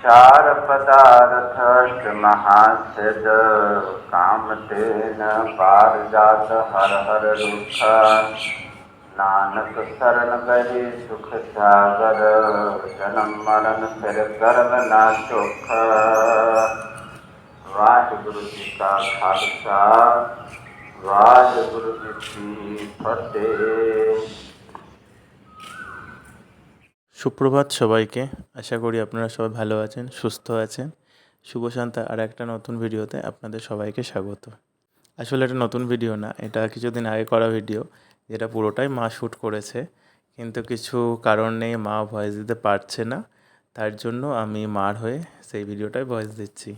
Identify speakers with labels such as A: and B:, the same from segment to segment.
A: चार पदार्थ महासिद कामतेन पारजात हर हर रुख नानक शरण गए सुख सागर जन्म मरण फिर गर्भ ना सुख। वाहिगुरु जी का खालसा वाहिगुरु जी की फतेह।
B: সুপ্রভাত সবাইকে। আশা করি আপনারা সবাই ভালো আছেন, সুস্থ আছেন। শুভ সন্ধ্যা আর একটা নতুন ভিডিওতে আপনাদের সবাইকে স্বাগত। আসলে এটা নতুন ভিডিও না, এটা কিছুদিন আগে করা ভিডিও, যেটা পুরোটাই মা শ্যুট করেছে। কিন্তু কিছু কারণে মা ভয়েস দিতে পারছে না, তার জন্য আমি মার হয়ে সেই ভিডিওটায় ভয়েস দিচ্ছি।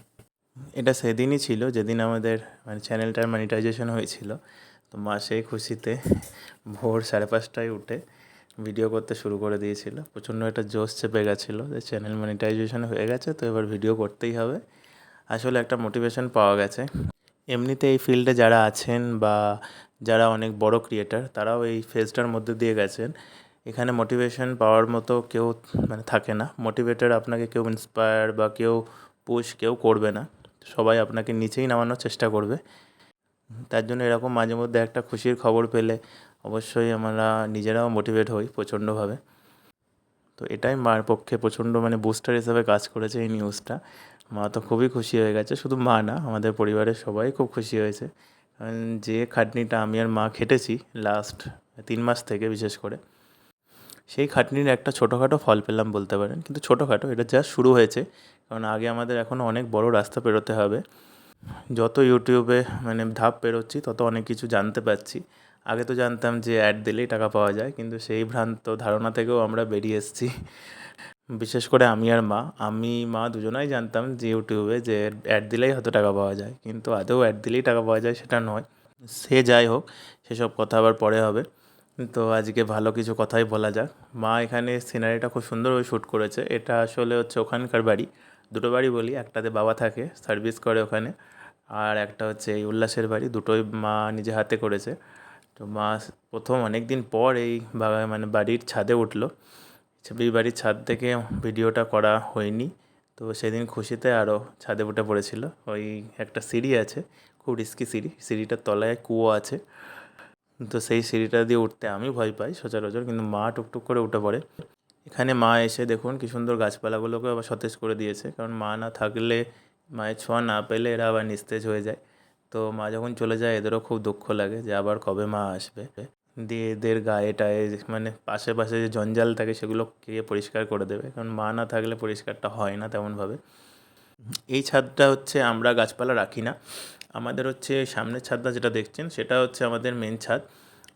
B: এটা সেদিনই ছিল যেদিন আমাদের চ্যানেলটার মনিটাইজেশন হয়েছিল। তো মা সেই খুশিতে ভোর 5:30টায় উঠে ভিডিও করতে শুরু করে দিয়েছিল। প্রচণ্ড একটা জোশ চেপে গেছিলো যে চ্যানেল মনিটাইজেশন হয়ে গেছে, তো এবার ভিডিও করতেই হবে। আসলে একটা মোটিভেশন পাওয়া গেছে। এমনিতে এই ফিল্ডে যারা আছেন বা যারা অনেক বড় ক্রিয়েটার, তারাও এই ফেজটার মধ্যে দিয়ে গেছেন। এখানে মোটিভেশন পাওয়ার মতো কেউ থাকে না। মোটিভেটার আপনাকে কেউ ইন্সপায়ার বা কেউ পুশ কেউ করবে না, সবাই আপনাকে নিচেই নামানোর চেষ্টা করবে। তার জন্য এরকম মাঝে মধ্যে একটা খুশির খবর পেলে অবশ্যই আমরা নিজেরাও মোটিভেট হই প্রচণ্ডভাবে। তো এটাই মার পক্ষে প্রচণ্ড বুস্টার হিসেবে কাজ করেছে এই নিউজটা। মা তো খুবই খুশি হয়ে গেছে, শুধু মা না, আমাদের পরিবারের সবাই খুব খুশি হয়েছে। কারণ যে খাটনিটা আমি আর মা খেটেছি লাস্ট 3 মাস থেকে বিশেষ করে, সেই খাটনির একটা ছোটোখাটো ফল পেলাম বলতে পারেন। কিন্তু ছোটোখাটো, এটা জাস্ট শুরু হয়েছে। কারণ আগে আমাদের এখনও অনেক বড় রাস্তা পেরোতে হবে। যত ইউটিউবে ধাপ পেরোচ্ছি তত অনেক কিছু জানতে পারছি। আগে তো জানতাম যে অ্যাড দিলেই টাকা পাওয়া যায়, কিন্তু সেই ভ্রান্ত ধারণা থেকেও আমরা বেরিয়ে এসেছি। বিশেষ করে আমি মা দুজনাই জানতাম যে ইউটিউবে যে অ্যাড দিলেই হয়তো টাকা পাওয়া যায়, কিন্তু আদৌ অ্যাড দিলেই টাকা পাওয়া যায় সেটা নয়। সে যাই হোক, সেসব কথা আবার পরে হবে। তো আজকে ভালো কিছু কথাই বলা যাক। মা এখানে সিনারিটা খুব সুন্দরভাবে শ্যুট করেছে। এটা আসলে হচ্ছে ওখানকার বাড়ি, দুটো বাড়ি বলি। একটাতে বাবা থাকে, সার্ভিস করে ওখানে, আর একটা হচ্ছে এই উল্লাসের বাড়ি। দুটোই মা নিজে হাতে করেছে। তো মা প্রথম অনেক দিন পর এই বাড়ির ছাদে উঠলো। এই বাড়ির ছাদ থেকে ভিডিওটা করা হয়নি, তো সেদিন খুশিতে আরও ছাদে উঠে পড়েছিল। ওই একটা সিঁড়ি আছে, খুব রিস্কি সিঁড়ি, সিঁড়িটার তলায় কুয়ো আছে। তো সেই সিঁড়িটা দিয়ে উঠতে আমি ভয় পাই সচরাচর, কিন্তু মা টুকটুক করে উঠে পড়ে। এখানে মা এসে দেখুন কি সুন্দর গাছপালাগুলোকে আবার সতেজ করে দিয়েছে। কারণ মা না থাকলে, মায়ের ছোঁয়া না পেলে এরা আবার নিস্তেজ হয়ে যায়। তো মা যখন চলে যায় এদেরও খুব দুঃখ লাগে যে আবার কবে মা আসবে। দিয়ে এদের গায়ে টায়ে আশেপাশে যে জঞ্জাল থাকে সেগুলো কে পরিষ্কার করে দেবে, কারণ মা না থাকলে পরিষ্কারটা হয় না তেমনভাবে। এই ছাদটা হচ্ছে আমরা গাছপালা রাখি না। আমাদের হচ্ছে সামনের ছাদটা যেটা দেখছেন সেটা হচ্ছে আমাদের মেন ছাদ।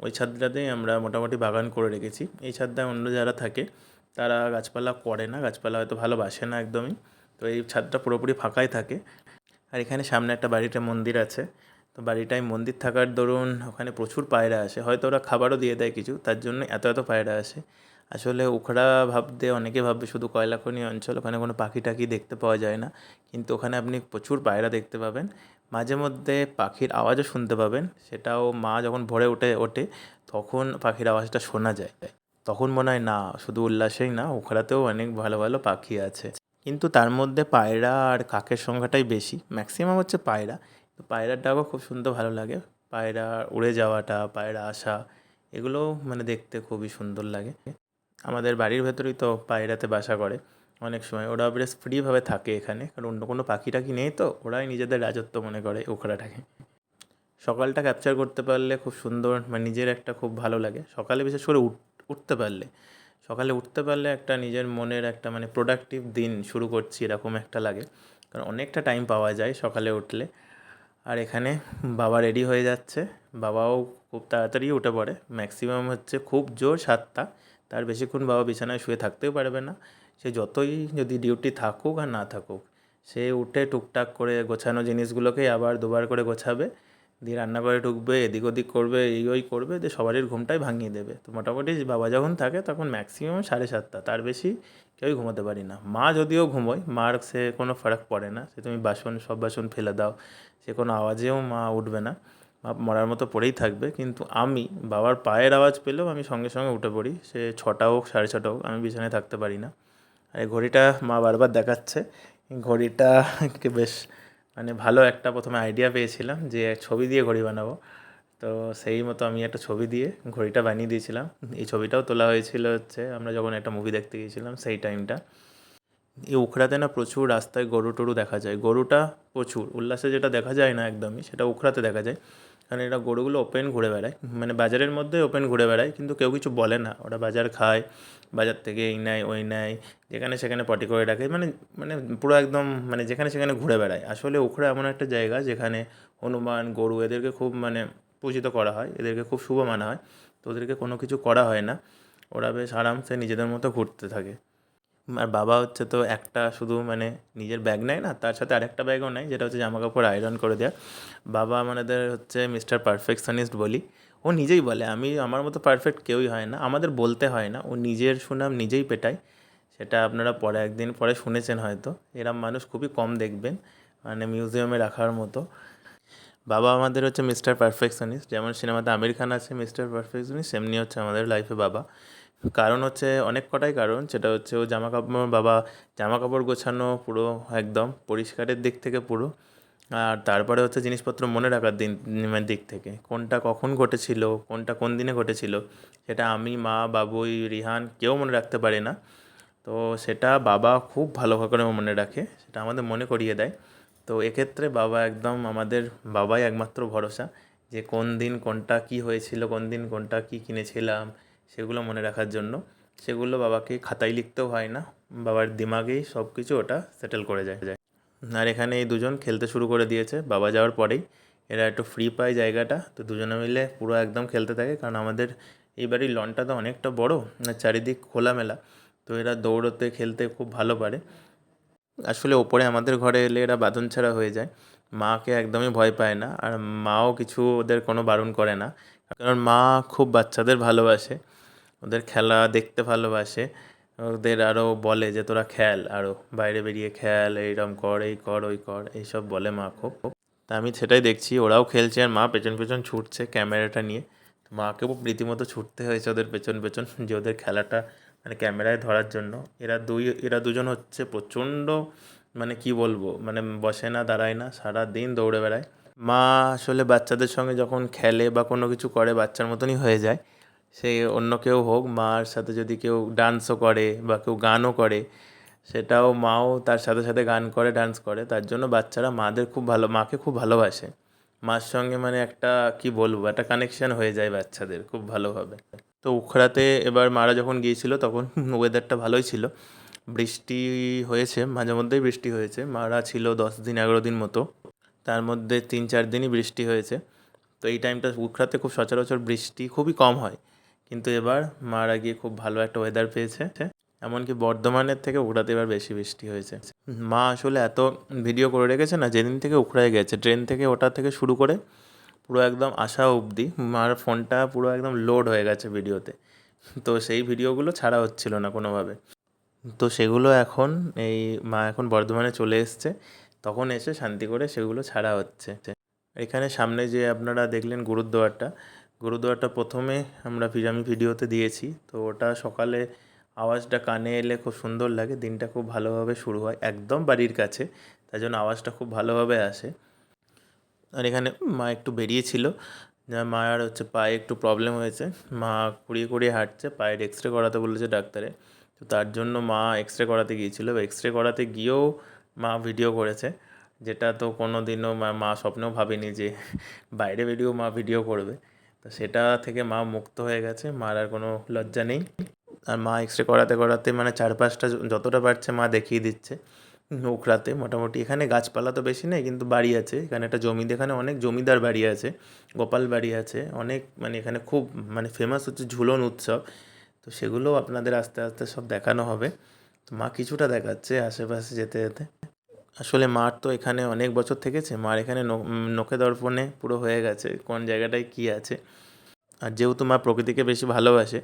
B: ওই ছাদটাতেই আমরা মোটামুটি বাগান করে রেখেছি। এই ছাদটায় অন্য যারা থাকে তারা গাছপালা করে না, গাছপালা হয়তো ভালোবাসে না একদমই। তো এই ছাদটা পুরোপুরি ফাঁকাই থাকে। আর এখানে সামনে একটা বাড়িতে মন্দির আছে। তো বাড়িটায় মন্দির থাকার দরুন ওখানে প্রচুর পায়রা আসে, হয়তো ওরা খাবারও দিয়ে দেয় কিছু, তার জন্য এত এত পায়রা আসে। আসলে উখড়া ভাবতে অনেকে ভাববে শুধু কয়লাখনি অঞ্চল, ওখানে কোনো পাখি টাখি দেখতে পাওয়া যায় না, কিন্তু ওখানে আপনি প্রচুর পায়রা দেখতে পাবেন। মাঝে মধ্যে পাখির আওয়াজও শুনতে পাবেন, সেটাও মা যখন ভোরে ওঠে তখন পাখির আওয়াজটা শোনা যায়। তখন মনে হয় না, শুধু উল্লাসেই না, উখড়াতেও অনেক ভালো ভালো পাখি আছে। কিন্তু তার মধ্যে পায়রা আর কাকের সংখ্যাটাই বেশি, ম্যাক্সিমাম হচ্ছে পায়রা। তো পায়রার ডাকও খুব শুনতে ভালো লাগে। পায়রা উড়ে যাওয়াটা, পায়রা আসা, এগুলো দেখতে খুবই সুন্দর লাগে। আমাদের বাড়ির ভেতরেই তো পায়রাতে বাসা করে অনেক সময়। ওরা বেশ ফ্রিভাবে থাকে এখানে, কারণ অন্য কোনো পাখি টাখি নেই, তো ওরাই নিজেদের রাজত্ব মনে করে উখড়াটাকে। সকালটা ক্যাপচার করতে পারলে খুব সুন্দর, নিজের একটা খুব ভালো লাগে। সকালে বিশেষ করে উঠতে পারলে, সকালে উঠতে পারলে একটা নিজের মনের একটা প্রোডাক্টিভ দিন শুরু করছি এরকম একটা লাগে। কারণ অনেকটা টাইম পাওয়া যায় সকালে উঠলে। আর এখানে বাবা রেডি হয়ে যাচ্ছে। বাবাও খুব তাড়াতাড়ি উঠে পড়ে, ম্যাক্সিমাম হচ্ছে খুব জোর 7টা। তার বেশিক্ষণ বাবা বিছানায় শুয়ে থাকতেও পারবে না। সে যতই যদি ডিউটি থাকুক আর না থাকুক, সে উঠে টুকটাক করে গোছানো জিনিসগুলোকেই আবার দুবার করে গোছাবে, দিয়ে রান্নাঘরে ঢুকবে, এদিক ওদিক করবে, এই ওই করবে, দিয়ে সবারই ঘুমটাই ভাঙিয়ে দেবে। তো মোটামুটি বাবা যখন থাকে তখন ম্যাক্সিমাম 7:30, তার বেশি কেউই ঘুমোতে পারি না। মা যদিও ঘুমোয়, মার সে কোনো ফারাক পড়ে না। সে তুমি সব বাসন ফেলে দাও, সে কোনো আওয়াজেও মা উঠবে না, মা মরার মতো পড়েই থাকবে। কিন্তু আমি বাবার পায়ের আওয়াজ পেলেও আমি সঙ্গে সঙ্গে উঠে পড়ি, সে 6টা হোক 6:30 হোক, আমি বিছানায় থাকতে পারি না। আর এই ঘড়িটা মা বারবার দেখাচ্ছে। এই ঘড়িটাকে বেশ মানে ভালো একটা প্রথমে আইডিয়া পেয়েছিলাম যে ছবি দিয়ে ঘড়ি বানাবো। তো সেই মতো আমি একটা ছবি দিয়ে ঘড়িটা বানিয়ে দিয়েছিলাম। এই ছবিটাও তোলা হয়েছিল হচ্ছে আমরা যখন একটা মুভি দেখতে গিয়েছিলাম সেই টাইমটা। এই উখড়াতে না প্রচুর রাস্তায় গরু টরু দেখা যায়। গরুটা প্রচুর উল্লাসে যেটা দেখা যায় না একদমই, সেটা উখড়াতে দেখা যায়। কারণ এরা গরুগুলো ওপেন ঘুরে বেড়ায়, মানে বাজারের মধ্যে ওপেন ঘুরে বেড়ায়, কিন্তু কেউ কিছু বলে না। ওরা বাজার খায়, বাজার থেকে এই নেয় ওই নেয়, যেখানে সেখানে পটি করে রাখে, মানে মানে পুরো একদম মানে যেখানে সেখানে ঘুরে বেড়ায়। আসলে উখড়া এমন একটা জায়গা যেখানে হনুমান গরু এদেরকে খুব মানে পূজিত করা হয়, এদেরকে খুব শুভ মানা হয়। তো ওদেরকে কোনো কিছু করা হয় না, ওরা বেশ আরামসে নিজেদের মতো ঘুরতে থাকে। আর বাবা হচ্ছে তো একটা শুধু মানে নিজের ব্যাগ নেয় না, তার সাথে আরেকটা ব্যাগও নেয়, যেটা হচ্ছে জামা কাপড় আয়রন করে দেওয়া। বাবা আমাদের হচ্ছে মিস্টার পারফেকশনিস্ট বলি। ও নিজেই বলে আমি আমার মতো পারফেক্ট কেউই হয় না, আমাদের বলতে হয় না, ও নিজের সুনাম নিজেই পেটায়। সেটা আপনারা পরে একদিন পরে শুনেছেন হয়তো। এরম মানুষ খুবই কম দেখবেন, মানে মিউজিয়ামে রাখার মতো। বাবা আমাদের হচ্ছে মিস্টার পারফেকশনিস্ট। যেমন সিনেমাতে আমির খান আছে মিস্টার পারফেকশনিস্ট, সেমনি হচ্ছে আমাদের লাইফে বাবা। কারণ হচ্ছে অনেক কটাই কারণ। সেটা হচ্ছে ও বাবা জামা কাপড় গোছানো পুরো একদম পরিষ্কারের দিক থেকে পুরো। আর তারপরে হচ্ছে জিনিসপত্র মনে রাখার দিক থেকে কোনটা কখন ঘটেছিল, কোনটা কোন দিনে ঘটেছিল, সেটা আমি, মা, বাবুই, রিহান কেউ মনে রাখতে পারে না। তো সেটা বাবা খুব ভালো করে মনে রাখে, সেটা আমাদের মনে করিয়ে দেয়। তো এক্ষেত্রে বাবা একদম আমাদের বাবাই একমাত্র ভরসা, যে কোন দিন কোনটা কী হয়েছিল, কোন দিন কোনটা কী কিনেছিলাম, সেগুলো মনে রাখার জন্য। সেগুলো বাবাকে খাতায় লিখতেও হয় না, বাবার দিমাগেই সব কিছু ওটা সেটেল করে যায়। আর এখানে এই দুজন খেলতে শুরু করে দিয়েছে বাবা যাওয়ার পরেই। এরা একটু ফ্রি পায় জায়গাটা, তো দুজনে মিলে পুরো একদম খেলতে থাকে। কারণ আমাদের এই বাড়ির লনটা তো অনেকটা বড়, চারিদিক খোলামেলা। তো এরা দৌড়তে খেলতে খুব ভালো পারে। আসলে ওপরে আমাদের ঘরে এলে এরা বাঁধন ছাড়া হয়ে যায়, মাকে একদমই ভয় পায় না, আর মাও কিছু ওদের কোনো বারণ করে না। কারণ মা খুব বাচ্চাদের ভালোবাসে, ওদের খেলা দেখতে ভালোবাসে। ওদের আরও বলে যে তোরা খেল, আরও বাইরে বেরিয়ে খেল, এইরকম কর, এই কর ওই কর, এইসব বলে মা খুব। তা আমি সেটাই দেখছি, ওরাও খেলছে আর মা পেছন পেছন ছুটছে ক্যামেরাটা নিয়ে। তো মাকেও রীতিমতো ছুটতে হয়েছে ওদের পেছন পেছন, যে ওদের খেলাটা মানে ক্যামেরায় ধরার জন্য। এরা দুজন হচ্ছে প্রচণ্ড, মানে কি বলবো, মানে বসে না দাঁড়ায় না, সারা দিন দৌড়ে বেড়ায়। মা আসলে বাচ্চাদের সঙ্গে যখন খেলে বা কোনো কিছু করে বাচ্চার মতনই হয়ে যায়। সে অন্য কেউ হোক, মার সাথে যদি কেউ ডান্সও করে বা কেউ গানও করে, সেটাও মাও তার সাথে সাথে গান করে ডান্স করে। তার জন্য বাচ্চারা মাকে খুব ভালোবাসে। মার সঙ্গে মানে একটা কি বলবো, একটা কানেকশান হয়ে যায় বাচ্চাদের খুব ভালোভাবে। তো উখড়াতে এবার মারা যখন গিয়েছিল তখন ওয়েদারটা ভালোই ছিল, বৃষ্টি হয়েছে, মাঝে মধ্যেই বৃষ্টি হয়েছে। মারা ছিল 10 দিন 11 দিন মতো, তার মধ্যে 3-4 দিনই বৃষ্টি হয়েছে। তো এই টাইমটা উখড়াতে খুব সচরাচর বৃষ্টি খুবই কম হয়, কিন্তু এবার মারা গিয়ে খুব ভালো একটা ওয়েদার পেয়েছে। এমনকি বর্ধমানের থেকে উখড়াতে এবার বেশি বৃষ্টি হয়েছে। মা আসলে এত ভিডিও করে রেখেছে না, যেদিন থেকে উখড়ায় গেছে ট্রেন থেকে ওটা থেকে শুরু করে পুরো একদম আসা অবধি মার ফোনটা পুরো একদম লোড হয়ে গেছে ভিডিওতে। তো সেই ভিডিওগুলো ছাড়া হচ্ছিল না কোনোভাবে। তো সেগুলো এখন এই মা এখন বর্ধমানে চলে এসছে, তখন এসে শান্তি করে সেগুলো ছাড়া হচ্ছে। এখানে সামনে যে আপনারা দেখলেন গুরুদুয়ারটা প্রথমে আমি ভিডিওতে দিয়েছি। তো ওটা সকালে আওয়াজটা কানে এলে খুব সুন্দর লাগে, দিনটা খুব ভালোভাবে শুরু হয়, একদম বাড়ির কাছে, তাই জন্য আওয়াজটা খুব ভালোভাবে আসে। আর এখানে মা একটু বেরিয়েছিল, মায়ের হচ্ছে পায়ে একটু প্রবলেম হয়েছে, মা কুড়িয়ে কুড়িয়ে হাঁটছে, পায়ের এক্সরে করাতে বলেছে ডাক্তারে। তো তার জন্য মা এক্সরে করাতে গিয়েছিলো। এক্সরে করাতে গিয়েও মা ভিডিও করেছে, যেটা তো কোনো দিনও মা স্বপ্নেও ভাবেনি যে বাইরে বেরিয়েও মা ভিডিও করবে। তো সেটা থেকে মা মুক্ত হয়ে গেছে, মার আর কোনো লজ্জা নেই। আর মা এক্সরে করাতে করাতে মানে চারপাশটা যতটা পারছে মা দেখিয়ে দিচ্ছে। উখড়াতে মোটামুটি এখানে গাছপালা তো বেশি নেই, কিন্তু বাড়ি আছে এখানে, একটা এখানে অনেক জমিদার বাড়ি আছে, গোপাল বাড়ি আছে অনেক, মানে এখানে খুব মানে ফেমাস হচ্ছে ঝুলন উৎসব। তো সেগুলোও আপনাদের আস্তে আস্তে সব দেখানো হবে। তো মা কিছুটা দেখাচ্ছে আশেপাশে যেতে যেতে। আসলে মার তো এখানে অনেক বছর থেকেছে, মার এখানে নখে দর্পণে পুরো হয়ে গেছে কোন জায়গাটায় কী আছে। আর যেহেতু মা প্রকৃতিকে বেশি ভালোবাসে,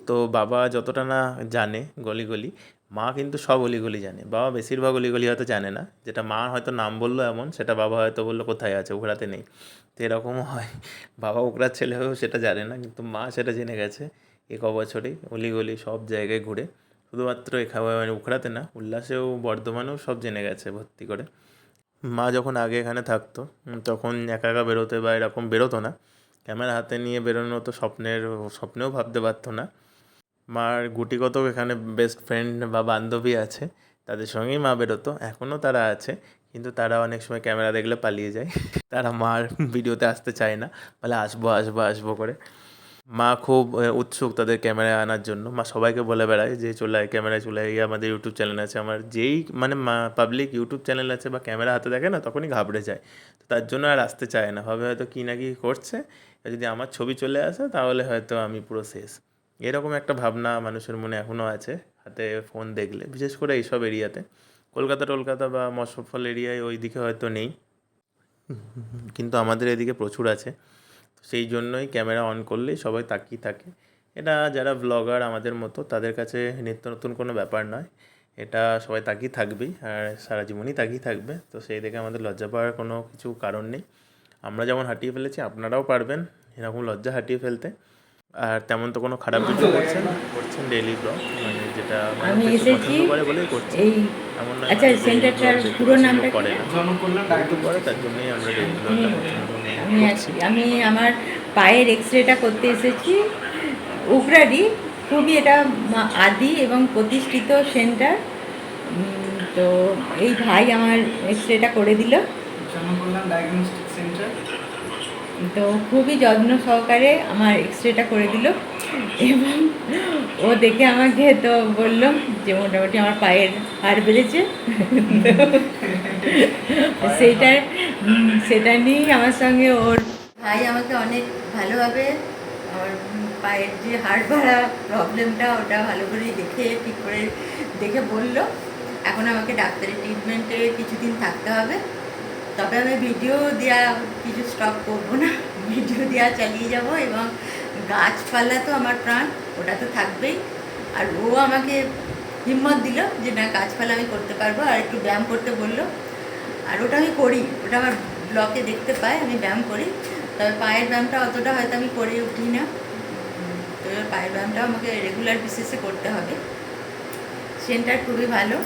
B: তো বাবা যতটা না জানে গলি মা কিন্তু সব অলিগলি জানে। বাবা বেশিরভাগ অলিগলি হয়তো জানে না, যেটা মা হয়তো নাম বললো এমন, সেটা বাবা হয়তো বললো কোথায় আছে, উখড়াতে নেই। তো এরকমও হয়, বাবা উখড়ার ছেলে হয়েও সেটা জানে না, কিন্তু মা সেটা জেনে গেছে। এ ক বছরেই অলিগলি সব জায়গায় ঘুরে শুধুমাত্র মানে উখড়াতে না, উল্লাসেও বর্ধমানেও সব জেনে গেছে ভর্তি করে। মা যখন আগে এখানে থাকতো তখন একা একা বেরোতে বা এরকম বেরোতো না, ক্যামেরা হাতে নিয়ে বেরোনো তো স্বপ্নেও ভাবতে পারতো না। মার গুটিগত এখানে বেস্ট ফ্রেন্ড বা বান্ধবী আছে, তাদের সঙ্গেই মা বেরোতো, এখনও তারা আছে, কিন্তু তারা অনেক সময় ক্যামেরা দেখলে পালিয়ে যায়। তারা মার ভিডিওতে আসতে চায় না, বলে আসবো আসবো আসবো করে। মা খুব উৎসুক তাদের ক্যামেরায় আনার জন্য। মা সবাইকে বলে বেড়ায় যে চলে আয়, ক্যামেরায় চলে আয়, আমাদের ইউটিউব চ্যানেল আছে। আমার যেই মানে পাবলিক ইউটিউব চ্যানেল আছে বা ক্যামেরা হাতে দেখে না, তখনই ঘাবড়ে যায়। তো তার জন্য আর আসতে চায় না, ভাবে হয়তো কী না কী করছে, যদি আমার ছবি চলে আসে তাহলে হয়তো আমি পুরো শেষ। এরকম একটা ভাবনা মানুষের মনে এখনও আছে হাতে ফোন দেখলে, বিশেষ করে এইসব এরিয়াতে। কলকাতা বা মফস্বল এরিয়ায় ওই দিকে হয়তো নেই, কিন্তু আমাদের এদিকে প্রচুর আছে। তো সেই জন্যই ক্যামেরা অন করলেই সবাই তাকিয়ে থাকে। এটা যারা ব্লগার আমাদের মতো তাদের কাছে নিত্য নতুন কোনো ব্যাপার নয়, এটা সবাই তাকিয়ে থাকবেই আর সারা জীবনই তাকিয়ে থাকবে। তো সেই দেখে আমাদের লজ্জা পাওয়ার কোনো কিছু কারণ নেই। আমরা যেমন হাঁটিয়ে ফেলেছি, আপনারাও পারবেন এরকম লজ্জা হাঁটিয়ে ফেলতে। আর তেমন তো কোনো খারাপ কিছু করছেন ডেইলি ব্লগ, মানে যেটা মানুষ
C: আমি
B: দেখতে
C: এসেছি
B: পছন্দ করে বলেই করছেন।
C: এই
B: এমন নয়
C: আচ্ছা
B: মানুষ ডেইলি
C: সেন্টারটার
B: ব্লগ দেখতে
C: পুরো
B: পছন্দ
C: নামটা
B: করে
C: কি?
B: না, যেহেতু করে তার জন্যই আমরা ডেইলি ব্লগটা পছন্দ করছি।
C: আমি আমার পায়ের এক্সরেটা করতে এসেছি উকরাডি। খুবই এটা আদি এবং প্রতিষ্ঠিত সেন্টার। তো এই ভাই আমার এক্সরেটা করে দিল।
D: Janakalyan diagnostic centre.
C: তো খুবই যত্ন সহকারে আমার এক্সরেটা করে দিল এবং ও দেখে আমাকে তো বললো যে মোটামুটি আমার পায়ের হাড় বেড়েছে। সেইটা সেটা নিয়েই আমার সঙ্গে ওর ভাই আমাকে অনেক ভালোভাবে আমার পায়ের যে হাড় বাড়া প্রবলেমটা ওটা ভালো করে দেখে ঠিক করে দেখে বললো এখন আমাকে ডাক্তারি ট্রিটমেন্টে কিছুদিন থাকতে হবে, তবে আমি ভিডিও দেওয়া কিছু স্টপ করবো না, ভিডিও দেওয়া চালিয়ে যাব। এবং গাছপালা তো আমার প্রাণ, ওটা তো থাকবেই। আর ও আমাকে হিম্মত দিল যে না গাছপালা আমি করতে পারবো, আর একটু ব্যায়াম করতে বললো। আর ওটা আমি করি, ওটা আমার ব্লকে দেখতে পাই আমি ব্যায়াম করি, তবে পায়ের ব্যায়ামটা অতটা হয়তো আমি করে উঠি না। তো পায়ের ব্যায়ামটাও আমাকে রেগুলার বেসিসে করতে হবে। সেন্টার খুবই ভালো,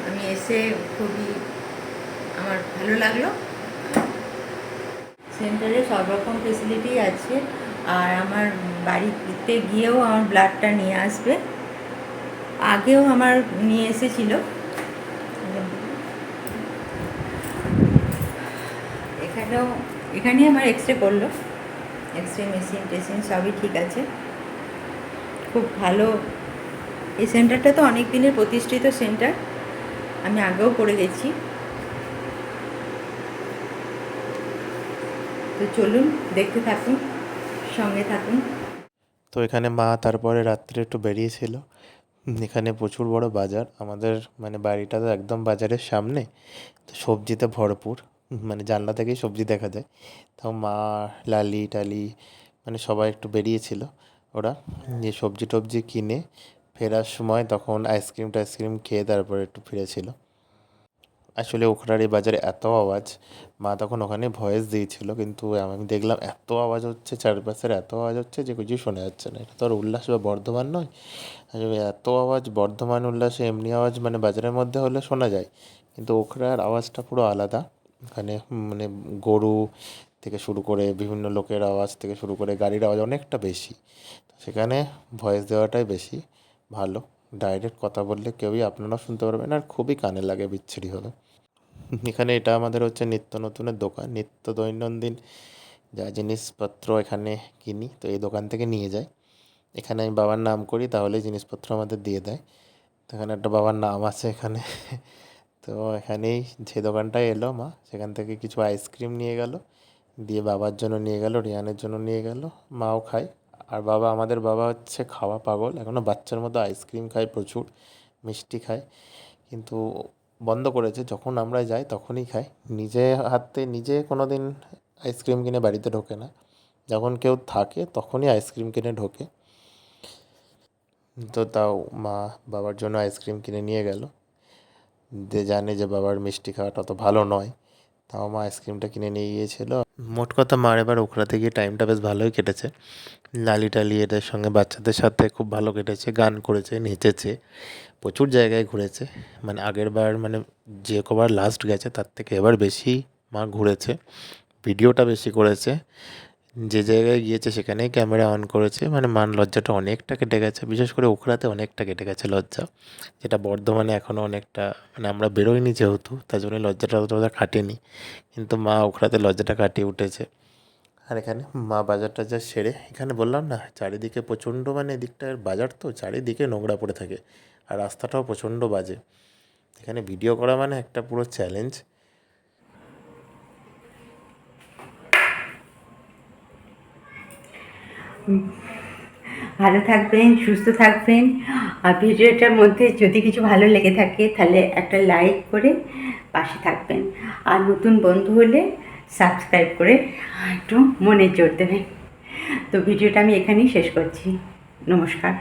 C: আমি এসে খুবই আমার ভালো লাগলো। সেন্টারে সব রকম ফেসিলিটি আছে, আর আমার বাড়িতে গিয়েও আমার ব্লাডটা নিয়ে আসবে। আগেও আমার নিয়ে এসেছিল, এখানেই আমার এক্সরে করলো, এক্সরে মেশিন টেশিন সবই ঠিক আছে, খুব ভালো। এই সেন্টারটা তো অনেক দিনের প্রতিষ্ঠিত সেন্টার, আমি আগেও করে গেছি। তো চলুন দেখতে থাকুন, সঙ্গে থাকুন।
B: তো এখানে মা তারপরে রাত্রে একটু বেরিয়েছিল। এখানে প্রচুর বড় বাজার, আমাদের মানে বাড়িটা তো একদম বাজারের সামনে, তো সবজিতে ভরপুর, মানে জানলা থেকেই সবজি দেখা যায়। তো মা, লালি টালি মানে সবাই একটু বেরিয়েছিল, ওরা যে সবজি টবজি কিনে ফেরার সময় তখন আইসক্রিম খেয়ে তারপরে একটু ফিরেছিল। আসলে উখরারি বাজারে এত আওয়াজ, মা তখন ওখানে ভয়েস দিয়েছিল, কিন্তু আমি দেখলাম এত আওয়াজ হচ্ছে, চারপাশের এত আওয়াজ হচ্ছে যে কিছু শোনা যাচ্ছে না। এটা তো আর উল্লাস বা বর্ধমান নয়, আসলে এত আওয়াজ, বর্ধমান উল্লাসে এমনি আওয়াজ মানে বাজারের মধ্যে হলে শোনা যায়, কিন্তু ওখরার আওয়াজটা পুরো আলাদা। এখানে মানে গরু থেকে শুরু করে বিভিন্ন লোকের আওয়াজ থেকে শুরু করে গাড়ির আওয়াজ অনেকটা বেশি। তো সেখানে ভয়েস দেওয়াটাই বেশি ভালো, ডাইরেক্ট কথা বললে কেউই আপনারা শুনতে পারবেন আর খুবই কানে লাগে, বিচ্ছিরি হবে। এখানে এটা আমাদের হচ্ছে নিত্য নতুনের দোকান, নিত্য দৈনন্দিন যা জিনিসপত্র এখানে কিনি তো এই দোকান থেকে নিয়ে যাই। এখানে আমি বাবার নাম করি তাহলে জিনিসপত্র আমাদের দিয়ে দেয়, তো এখানে একটা বাবার নাম আছে এখানে। তো এখানেই যে দোকানটায় এলো মা, সেখান থেকে কিছু আইসক্রিম নিয়ে গেল, দিয়ে বাবার জন্য নিয়ে গেল, রিয়ানের জন্য নিয়ে গেল, মাও খায়। আর আমাদের বাবা হচ্ছে খাওয়া পাগল, এখনও বাচ্চার মতো আইসক্রিম খায় প্রচুর, মিষ্টি খায়, কিন্তু বন্ধ করেছে, যখন আমরা যাই তখনই খায়। নিজে হাতে নিজে কোনো দিন আইসক্রিম কিনে বাড়িতে ঢোকে না, যখন কেউ থাকে তখনই আইসক্রিম কিনে ঢোকে। তো তাও মা বাবার জন্য আইসক্রিম কিনে নিয়ে গেল, যে জানে যে বাবার মিষ্টি খাওয়াটা অত ভালো নয়, তাও মা আইসক্রিমটা কিনে নিয়ে গিয়েছিল। মোট কথা মার এবার ওখরাতে গিয়ে টাইমটা বেশ ভালোই কেটেছে। লালি টালি এদের সঙ্গে বাচ্চাদের সাথে খুব ভালো কেটেছে, গান করেছে, নেচেছে, প্রচুর জায়গায় ঘুরেছে। মানে আগের বার মানে যে কবার লাস্ট গেছে তার থেকে এবার বেশি মা ঘুরেছে, ভিডিওটা বেশি করেছে। যে জায়গায় গিয়েছে সেখানেই ক্যামেরা অন করেছে। মানে মার লজ্জাটা অনেকটা কেটে গেছে, বিশেষ করে ওখরাতে অনেকটা কেটে গেছে লজ্জা, যেটা বর্ধমানে এখনও অনেকটা মানে আমরা বেরোইনি যেহেতু তার জন্য লজ্জাটা অতটা কাটেনি, কিন্তু মা ওখরাতে লজ্জাটা কাটিয়ে উঠেছে। আর এখানে মা বাজার টাজার সেরে, এখানে বললাম না চারিদিকে প্রচণ্ড মানে এদিকটার বাজার তো চারিদিকে নোংরা পড়ে থাকে আর রাস্তাটাও প্রচণ্ড বাজে। এখানে ভিডিও করা মানে একটা পুরো চ্যালেঞ্জ।
C: ভালো থাকবেন, সুস্থ থাকবেন। আর ভিডিওটার মধ্যে যদি কিছু ভালো লেগে থাকে তাহলে একটা লাইক করে পাশে থাকবেন। আর নতুন বন্ধু হলে সাবস্ক্রাইব করে একটু মনে জোর দেবেন। তো ভিডিওটা আমি এখানেই শেষ করছি। নমস্কার।